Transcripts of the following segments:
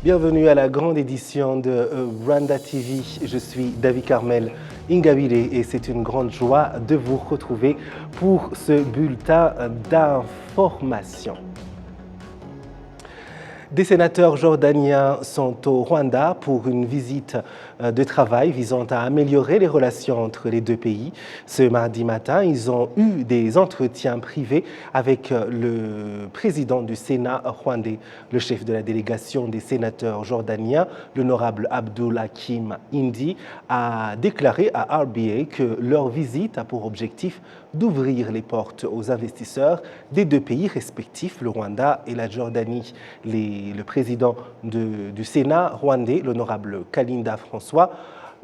Bienvenue à la grande édition de Rwanda TV. Je suis David Carmel Ingabire et c'est une grande joie de vous retrouver pour ce bulletin d'information. Des sénateurs jordaniens sont au Rwanda pour une visite de travail visant à améliorer les relations entre les deux pays. Ce mardi matin, ils ont eu des entretiens privés avec le président du Sénat rwandais. Le chef de la délégation des sénateurs jordaniens, l'honorable Abdul Hakim Indi, a déclaré à RBA que leur visite a pour objectif d'ouvrir les portes aux investisseurs des deux pays respectifs, le Rwanda et la Jordanie. Le président du Sénat rwandais, l'honorable Kalinda François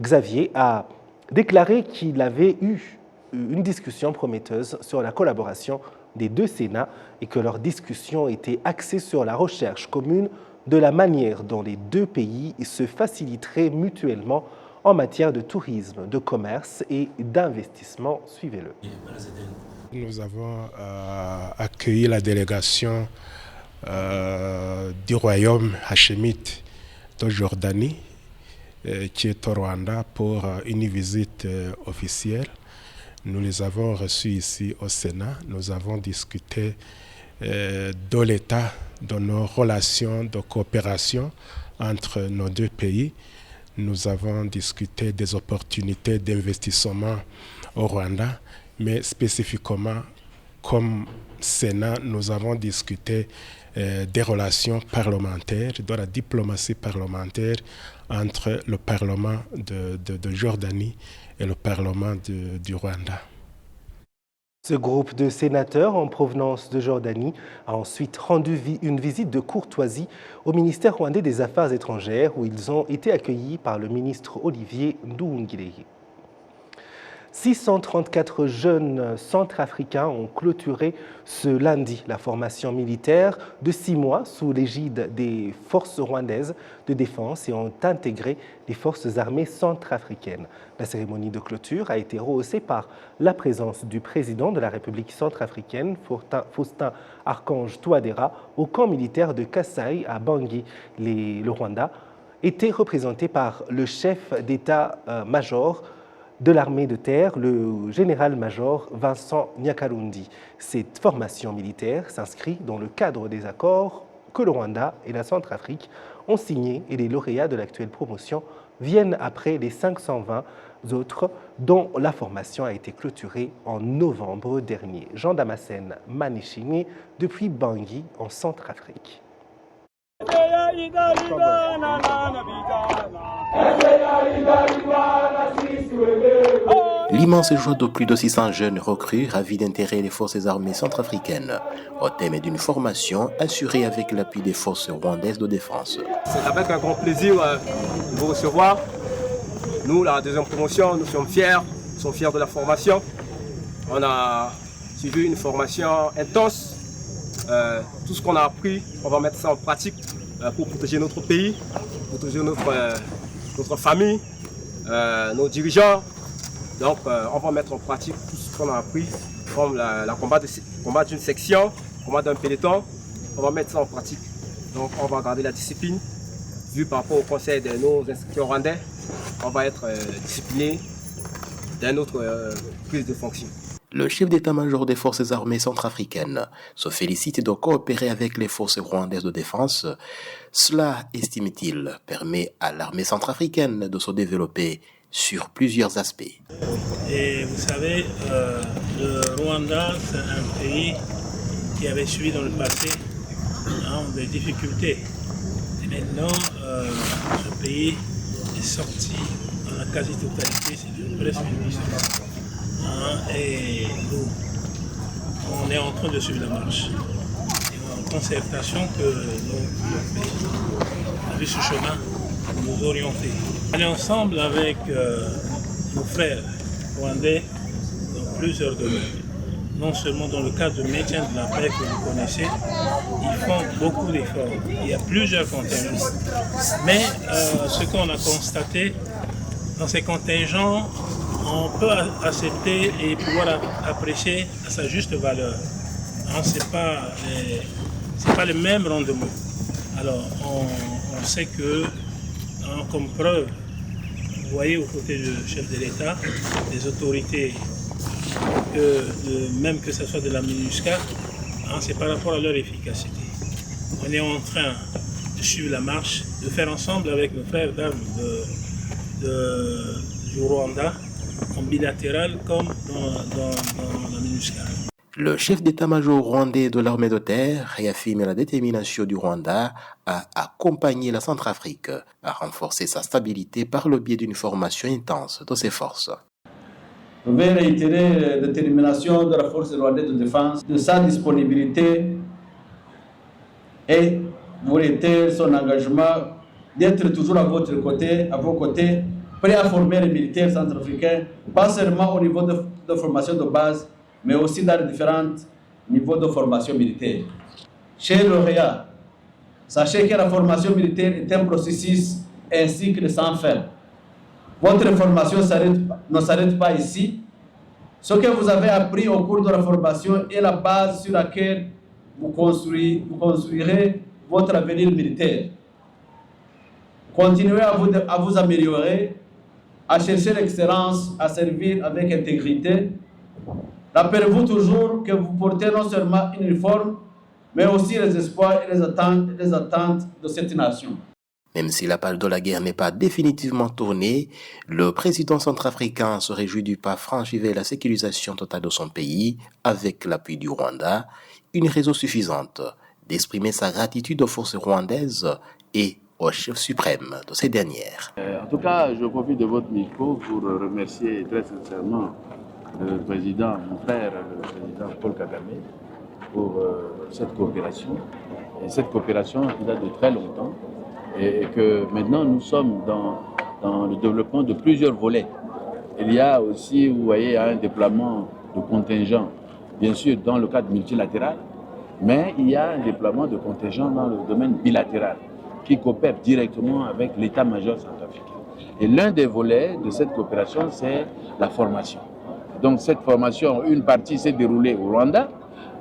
Xavier, a déclaré qu'il avait eu une discussion prometteuse sur la collaboration des deux Sénats et que leur discussion était axée sur la recherche commune de la manière dont les deux pays se faciliteraient mutuellement en matière de tourisme, de commerce et d'investissement. Suivez-le. Nous avons accueilli la délégation du royaume hachémite de Jordanie qui est au Rwanda pour une visite officielle. Nous les avons reçus ici au Sénat. Nous avons discuté de l'état de nos relations de coopération entre nos deux pays. Nous avons discuté des opportunités d'investissement au Rwanda, mais spécifiquement comme Sénat, nous avons discuté des relations parlementaires, de la diplomatie parlementaire entre le Parlement de Jordanie et le Parlement du Rwanda. Ce groupe de sénateurs en provenance de Jordanie a ensuite rendu une visite de courtoisie au ministère rwandais des Affaires étrangères où ils ont été accueillis par le ministre Olivier Nduhungirehe. 634 jeunes centrafricains ont clôturé ce lundi la formation militaire de 6 mois sous l'égide des forces rwandaises de défense et ont intégré les forces armées centrafricaines. La cérémonie de clôture a été rehaussée par la présence du président de la République centrafricaine, Faustin Archange Touadéra, au camp militaire de Kasai à Bangui. Le Rwanda était représenté par le chef d'état-major de l'armée de terre, le général-major Vincent Nyakarundi. Cette formation militaire s'inscrit dans le cadre des accords que le Rwanda et la Centrafrique ont signés et les lauréats de l'actuelle promotion viennent après les 520 autres dont la formation a été clôturée en novembre dernier. Jean Damascène Manichini depuis Bangui en Centrafrique. L'immense joie de plus de 600 jeunes recrues ravis d'intégrer les forces armées centrafricaines au thème d'une formation assurée avec l'appui des forces rwandaises de défense. C'est avec un grand plaisir de vous recevoir. Nous, la deuxième promotion, nous sommes fiers de la formation. On a suivi une formation intense. Tout ce qu'on a appris, on va mettre ça en pratique pour protéger notre pays, protéger notre famille, nos dirigeants. Donc on va mettre en pratique tout ce qu'on a appris, comme la combat d'une section, combat d'un peloton. On va mettre ça en pratique. Donc on va garder la discipline. Vu par rapport au conseil de nos instructeurs rwandais, on va être discipliné dans notre prise de fonction. Le chef d'état-major des forces armées centrafricaines se félicite de coopérer avec les forces rwandaises de défense. Cela, estime-t-il, permet à l'armée centrafricaine de se développer sur plusieurs aspects. Et vous savez, le Rwanda, c'est un pays qui avait subi dans le passé des difficultés. Et maintenant, ce pays est sorti dans la quasi-totalité, c'est presque une histoire. Et nous, on est en train de suivre la marche. Et en concertation que nos pays, avec ce chemin, nous orienter. On est ensemble avec nos frères rwandais dans plusieurs domaines. Non seulement dans le cadre de maintien de la paix que vous connaissez, ils font beaucoup d'efforts. Il y a plusieurs contingents. Mais ce qu'on a constaté dans ces contingents, on peut accepter et pouvoir apprécier à sa juste valeur. Ce n'est pas le même rendement. Alors, on on sait que, comme preuve, vous voyez aux côtés du chef de l'État, des autorités, même que ce soit de la MINUSCA, c'est par rapport à leur efficacité. On est en train de suivre la marche, de faire ensemble avec nos frères d'armes du Rwanda, en bilatéral comme dans la MINUSCA. Le chef d'état-major rwandais de l'armée de terre réaffirme la détermination du Rwanda à accompagner la Centrafrique, à renforcer sa stabilité par le biais d'une formation intense de ses forces. Je vais réitérer la détermination de la force rwandaise de défense, de sa disponibilité et vous réitérez son engagement d'être toujours à votre côté, à vos côtés, prêt à former les militaires centrafricains, pas seulement au niveau de formation de base, mais aussi dans les différents niveaux de formation militaire. Chez l'OREA, sachez que la formation militaire est un processus ainsi que sans fin. Votre formation ne s'arrête pas ici. Ce que vous avez appris au cours de la formation est la base sur laquelle vous construirez votre avenir militaire. Continuez à vous améliorer, à chercher l'excellence, à servir avec intégrité. Rappelez-vous toujours que vous portez non seulement une uniforme, mais aussi les espoirs et les attentes de cette nation. Même si la balle de la guerre n'est pas définitivement tournée, le président centrafricain se réjouit du pas franchi vers la sécurisation totale de son pays avec l'appui du Rwanda, une raison suffisante d'exprimer sa gratitude aux forces rwandaises et au chef suprême de ces dernières. En tout cas, je profite de votre micro pour remercier très sincèrement le président, mon frère, le président Paul Kagame, pour cette coopération. Et cette coopération qui date de très longtemps et que maintenant nous sommes dans le développement de plusieurs volets. Il y a aussi, vous voyez, un déploiement de contingents, bien sûr dans le cadre multilatéral, mais il y a un déploiement de contingents dans le domaine bilatéral qui coopère directement avec l'état-major centrafricain. Et l'un des volets de cette coopération, c'est la formation. Donc cette formation, une partie s'est déroulée au Rwanda,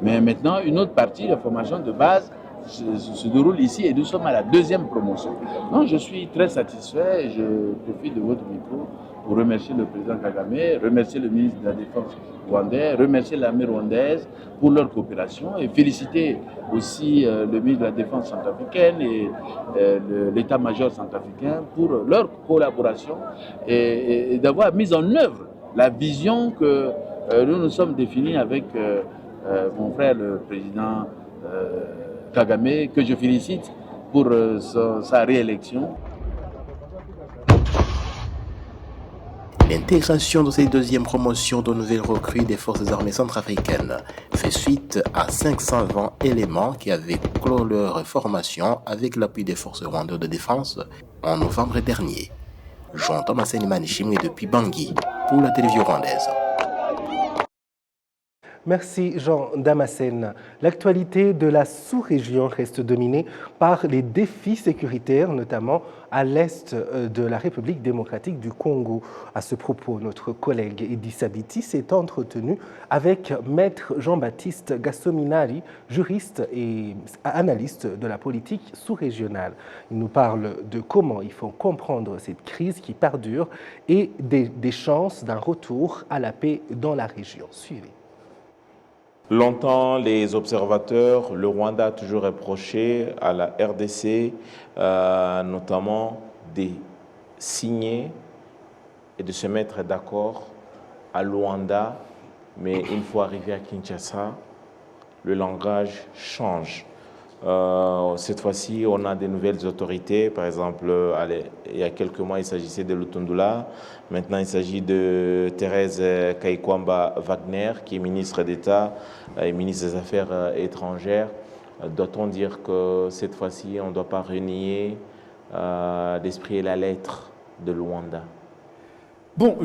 mais maintenant une autre partie, la formation de base, se déroule ici et nous sommes à la deuxième promotion. Donc je suis très satisfait et je profite de votre micro pour remercier le président Kagame, remercier le ministre de la Défense rwandais, remercier l'armée rwandaise pour leur coopération et féliciter aussi le ministre de la Défense centrafricaine et l'état-major centrafricain pour leur collaboration et d'avoir mis en œuvre la vision que nous nous sommes définis avec mon frère le président Kagame, que je félicite pour sa réélection. L'intégration de cette deuxième promotion de nouvelles recrues des forces armées centrafricaines fait suite à 520 éléments qui avaient clos leur formation avec l'appui des forces rwandaises de défense en novembre dernier. Jean-Thomas Senimani depuis Bangui pour la télévision rwandaise. Merci Jean Damascène. L'actualité de la sous-région reste dominée par les défis sécuritaires, notamment à l'est de la République démocratique du Congo. À ce propos, notre collègue Edi Sabiti s'est entretenu avec Maître Jean-Baptiste Gassominari, juriste et analyste de la politique sous-régionale. Il nous parle de comment il faut comprendre cette crise qui perdure et des chances d'un retour à la paix dans la région. Suivez. Longtemps, les observateurs, le Rwanda a toujours reproché à la RDC, notamment de signer et de se mettre d'accord à Luanda, mais une fois arrivé à Kinshasa, le langage change. Cette fois-ci, on a de nouvelles autorités. Par exemple, il y a quelques mois, il s'agissait de Lutundula. Maintenant, il s'agit de Thérèse Kaikwamba Wagner, qui est ministre d'État et ministre des Affaires étrangères. Doit-on dire que cette fois-ci, on ne doit pas renier l'esprit et la lettre de Luanda? Bon,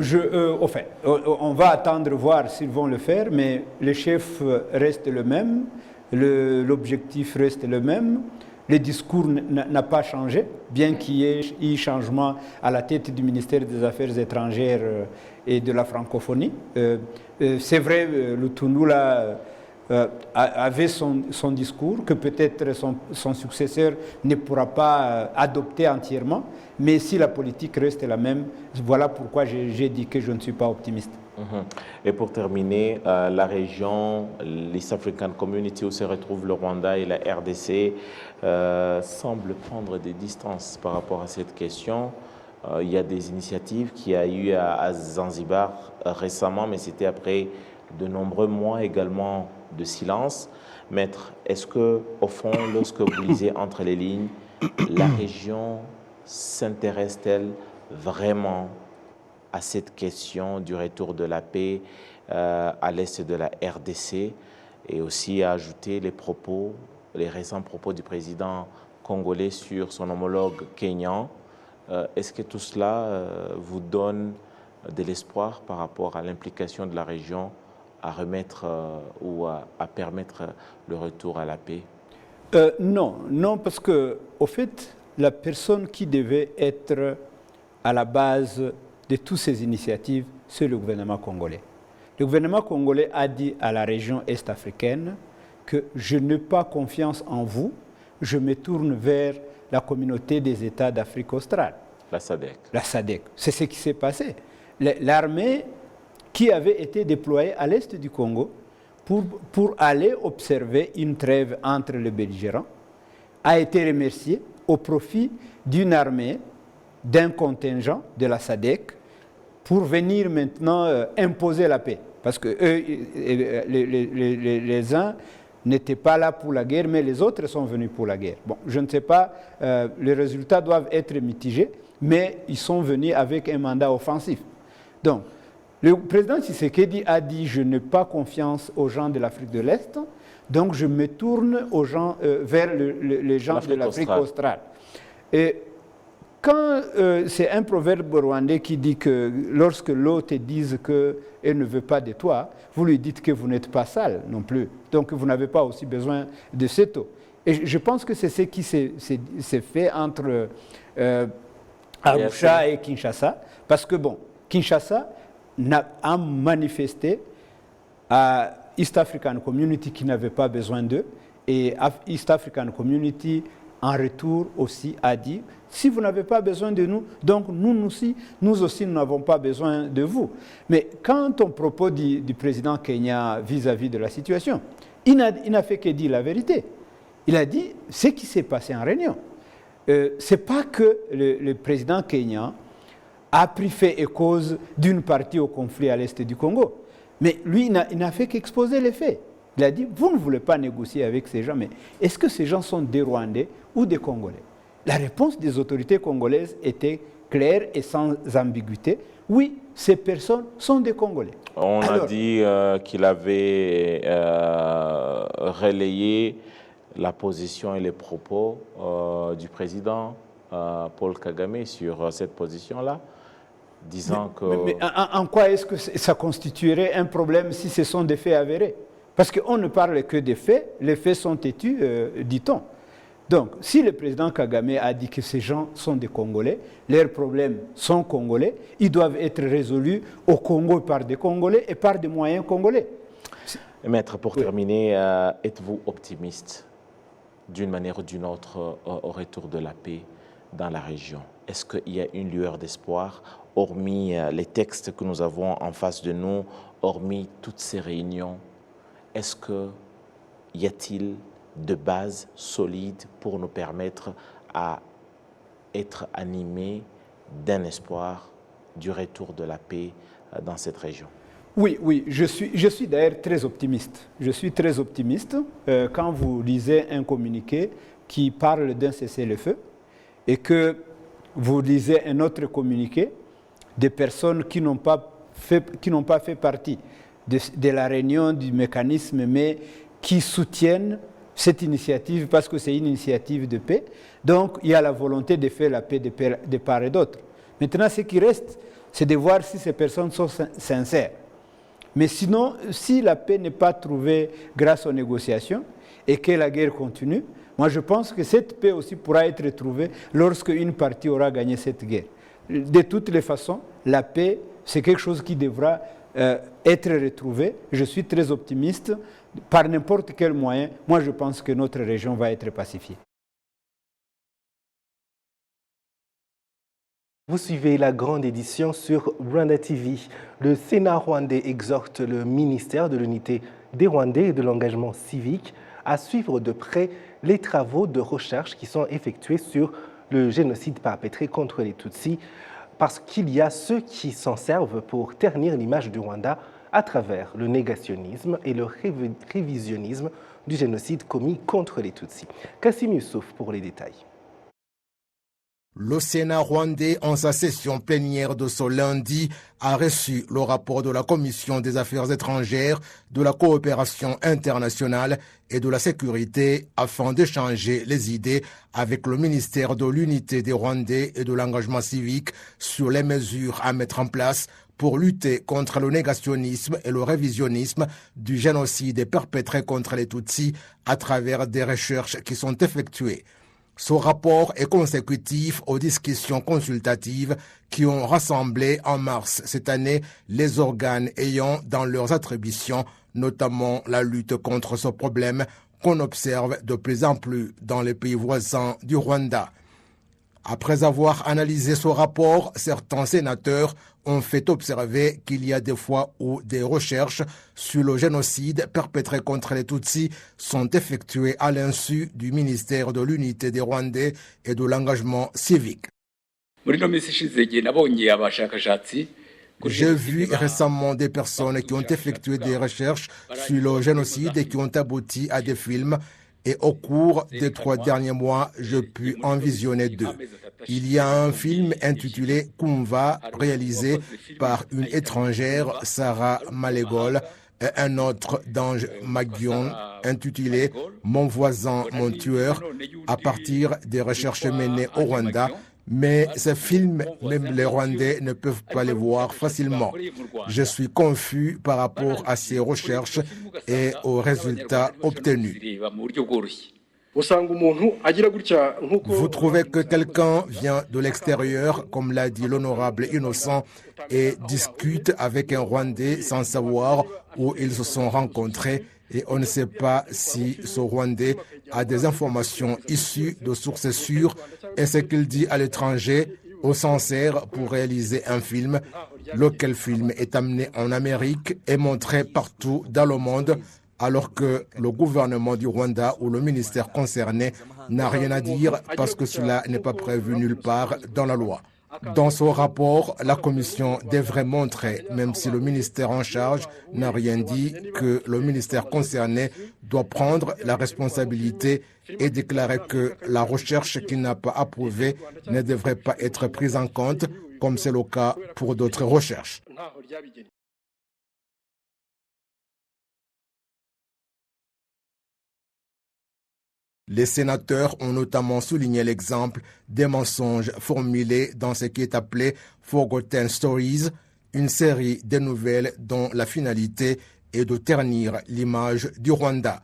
au fait, on va attendre voir s'ils vont le faire, mais le chef reste le même. L'objectif reste le même, le discours n'a pas changé, bien qu'il y ait eu changement à la tête du ministère des Affaires étrangères et de la francophonie. C'est vrai, Lutundula avait son discours, que peut-être son successeur ne pourra pas adopter entièrement, mais si la politique reste la même, voilà pourquoi j'ai dit que je ne suis pas optimiste. Et pour terminer, la région, l'East African Community où se retrouvent le Rwanda et la RDC, semble prendre des distances par rapport à cette question. Il y a des initiatives qu'il y a eu à Zanzibar récemment, mais c'était après de nombreux mois également de silence. Maître, est-ce que, au fond, lorsque vous lisez entre les lignes, la région s'intéresse-t-elle vraiment à cette question du retour de la paix à l'est de la RDC, et aussi à ajouter les récents propos du président congolais sur son homologue kényan? Est-ce que tout cela vous donne de l'espoir par rapport à l'implication de la région à remettre ou à permettre le retour à la paix? Non, parce que, au fait, la personne qui devait être à la base de toutes ces initiatives, c'est le gouvernement congolais. Le gouvernement congolais a dit à la région est-africaine que je n'ai pas confiance en vous, je me tourne vers la communauté des États d'Afrique australe. La SADC. La SADC. C'est ce qui s'est passé. L'armée qui avait été déployée à l'est du Congo pour aller observer une trêve entre les belligérants a été remerciée au profit d'une armée, d'un contingent de la SADC pour venir maintenant imposer la paix. Parce que eux, les uns n'étaient pas là pour la guerre, mais les autres sont venus pour la guerre. Bon, je ne sais pas, les résultats doivent être mitigés, mais ils sont venus avec un mandat offensif. Donc, le président Tshisekedi a dit « Je n'ai pas confiance aux gens de l'Afrique de l'Est, donc je me tourne vers les gens de l'Afrique australe. » Et quand c'est un proverbe rwandais qui dit que lorsque l'autre dise qu'elle ne veut pas de toi, vous lui dites que vous n'êtes pas sale non plus. Donc vous n'avez pas aussi besoin de cette eau. Et je pense que c'est ce qui s'est fait entre Arusha et Kinshasa. Parce que bon, Kinshasa a manifesté à East African Community qui n'avait pas besoin d'eux. Et East African Community, en retour aussi, a dit si vous n'avez pas besoin de nous, donc nous aussi, nous n'avons pas besoin de vous. Mais quand on propose du président Kenya vis-à-vis de la situation, il n'a fait que dire la vérité. Il a dit ce qui s'est passé en réunion. Ce n'est pas que le président kenyan a pris fait et cause d'une partie au conflit à l'est du Congo. Mais lui, il n'a fait qu'exposer les faits. Il a dit, vous ne voulez pas négocier avec ces gens, mais est-ce que ces gens sont des Rwandais ou des Congolais? La réponse des autorités congolaises était claire et sans ambiguïté. Oui, ces personnes sont des Congolais. On a dit qu'il avait relayé la position et les propos du président Paul Kagame sur cette position-là, disant que... Mais en quoi est-ce que ça constituerait un problème si ce sont des faits avérés? Parce qu'on ne parle que des faits, les faits sont têtus, dit-on. Donc, si le président Kagame a dit que ces gens sont des Congolais, leurs problèmes sont congolais, ils doivent être résolus au Congo par des Congolais et par des moyens congolais. Maître, pour terminer, êtes-vous optimiste d'une manière ou d'une autre au retour de la paix dans la région? Est-ce qu'il y a une lueur d'espoir, hormis les textes que nous avons en face de nous, hormis toutes ces réunions? Est-ce qu'il y a-t-il de bases solides pour nous permettre à être animés d'un espoir du retour de la paix dans cette région? Oui, je suis d'ailleurs très optimiste. Je suis très optimiste quand vous lisez un communiqué qui parle d'un cessez-le-feu et que vous lisez un autre communiqué des personnes qui n'ont pas fait partie de la réunion du mécanisme, mais qui soutiennent cette initiative parce que c'est une initiative de paix. Donc, il y a la volonté de faire la paix de part et d'autre. Maintenant, ce qui reste, c'est de voir si ces personnes sont sincères. Mais sinon, si la paix n'est pas trouvée grâce aux négociations et que la guerre continue, moi je pense que cette paix aussi pourra être trouvée lorsque une partie aura gagné cette guerre. De toutes les façons, la paix, c'est quelque chose qui devra être retrouvés. Je suis très optimiste. Par n'importe quel moyen, moi je pense que notre région va être pacifiée. Vous suivez la grande édition sur Rwanda TV. Le Sénat rwandais exhorte le ministère de l'Unité des Rwandais et de l'engagement civique à suivre de près les travaux de recherche qui sont effectués sur le génocide perpétré contre les Tutsis, parce qu'il y a ceux qui s'en servent pour ternir l'image du Rwanda à travers le négationnisme et le révisionnisme du génocide commis contre les Tutsis. Kassim Youssouf pour les détails. Le Sénat rwandais, en sa session plénière de ce lundi, a reçu le rapport de la Commission des Affaires étrangères, de la coopération internationale et de la sécurité afin d'échanger les idées avec le ministère de l'Unité des Rwandais et de l'engagement civique sur les mesures à mettre en place pour lutter contre le négationnisme et le révisionnisme du génocide perpétré contre les Tutsis à travers des recherches qui sont effectuées. Ce rapport est consécutif aux discussions consultatives qui ont rassemblé en mars cette année les organes ayant dans leurs attributions notamment la lutte contre ce problème qu'on observe de plus en plus dans les pays voisins du Rwanda. Après avoir analysé ce rapport, certains sénateurs ont fait observer qu'il y a des fois où des recherches sur le génocide perpétré contre les Tutsis sont effectuées à l'insu du ministère de l'Unité des Rwandais et de l'engagement civique. J'ai vu récemment des personnes qui ont effectué des recherches sur le génocide et qui ont abouti à des films. Et au cours des 3 derniers mois, je pu en visionner 2. Il y a un film intitulé Kumva, réalisé par une étrangère, Sarah Malégol, et un autre d'Ange Magion, intitulé Mon voisin, mon tueur, à partir des recherches menées au Rwanda. Mais ces films, même les Rwandais ne peuvent pas les voir facilement. Je suis confus par rapport à ces recherches et aux résultats obtenus. Vous trouvez que quelqu'un vient de l'extérieur, comme l'a dit l'honorable Innocent, et discute avec un Rwandais sans savoir où ils se sont rencontrés, et on ne sait pas si ce Rwandais a des informations issues de sources sûres et ce qu'il dit à l'étranger au s'en sert pour réaliser un film, lequel film est amené en Amérique et montré partout dans le monde, alors que le gouvernement du Rwanda ou le ministère concerné n'a rien à dire parce que cela n'est pas prévu nulle part dans la loi. Dans ce rapport, la Commission devrait montrer, même si le ministère en charge n'a rien dit, que le ministère concerné doit prendre la responsabilité et déclarer que la recherche qu'il n'a pas approuvée ne devrait pas être prise en compte, comme c'est le cas pour d'autres recherches. Les sénateurs ont notamment souligné l'exemple des mensonges formulés dans ce qui est appelé Forgotten Stories, une série de nouvelles dont la finalité est de ternir l'image du Rwanda.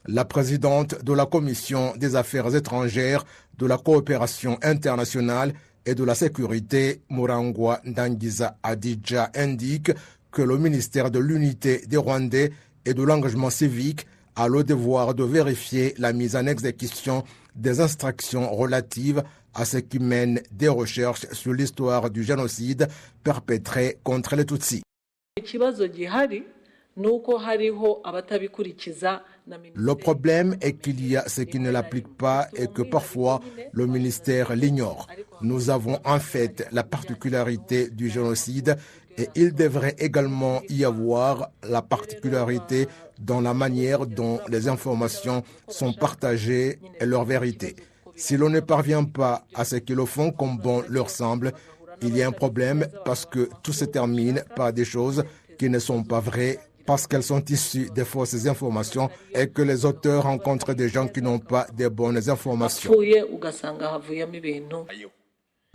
La présidente de la Commission des Affaires étrangères, de la coopération internationale et de la sécurité, Murangwa Ndangiza Adija, indique que le ministère de l'Unité des Rwandais et de l'engagement civique a le devoir de vérifier la mise en exécution des instructions relatives à ce qui mène des recherches sur l'histoire du génocide perpétré contre les Tutsis. Le problème est qu'il y a ceux qui ne l'appliquent pas et que parfois le ministère l'ignore. Nous avons en fait la particularité du génocide et il devrait également y avoir la particularité dans la manière dont les informations sont partagées et leur vérité. Si l'on ne parvient pas à ce qu'ils le font comme bon leur semble, il y a un problème parce que tout se termine par des choses qui ne sont pas vraies, parce qu'elles sont issues des fausses informations et que les auteurs rencontrent des gens qui n'ont pas des bonnes informations.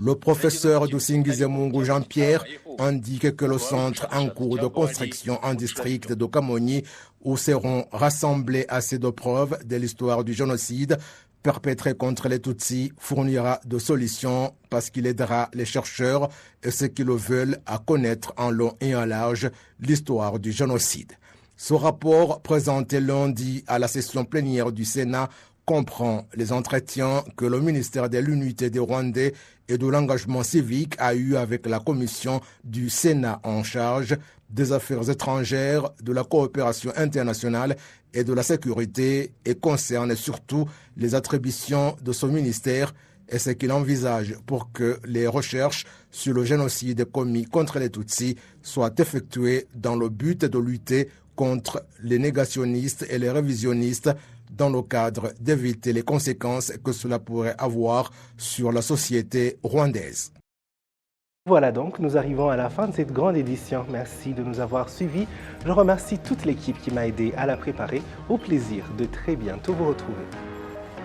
Le professeur Dusingizemungu Jean-Pierre indique que le centre en cours de construction en district de Kamonyi, où seront rassemblées assez de preuves de l'histoire du génocide, perpétrés contre les Tutsis fournira de solutions parce qu'il aidera les chercheurs et ceux qui le veulent à connaître en long et en large l'histoire du génocide. Ce rapport, présenté lundi à la session plénière du Sénat, comprend les entretiens que le ministère de l'Unité des Rwandais et de l'engagement civique a eu avec la commission du Sénat en charge des affaires étrangères, de la coopération internationale et de la sécurité et concerne surtout les attributions de ce ministère et ce qu'il envisage pour que les recherches sur le génocide commis contre les Tutsis soient effectuées dans le but de lutter contre les négationnistes et les révisionnistes dans le cadre d'éviter les conséquences que cela pourrait avoir sur la société rwandaise. Voilà donc, nous arrivons à la fin de cette grande édition. Merci de nous avoir suivis. Je remercie toute l'équipe qui m'a aidé à la préparer. Au plaisir de très bientôt vous retrouver.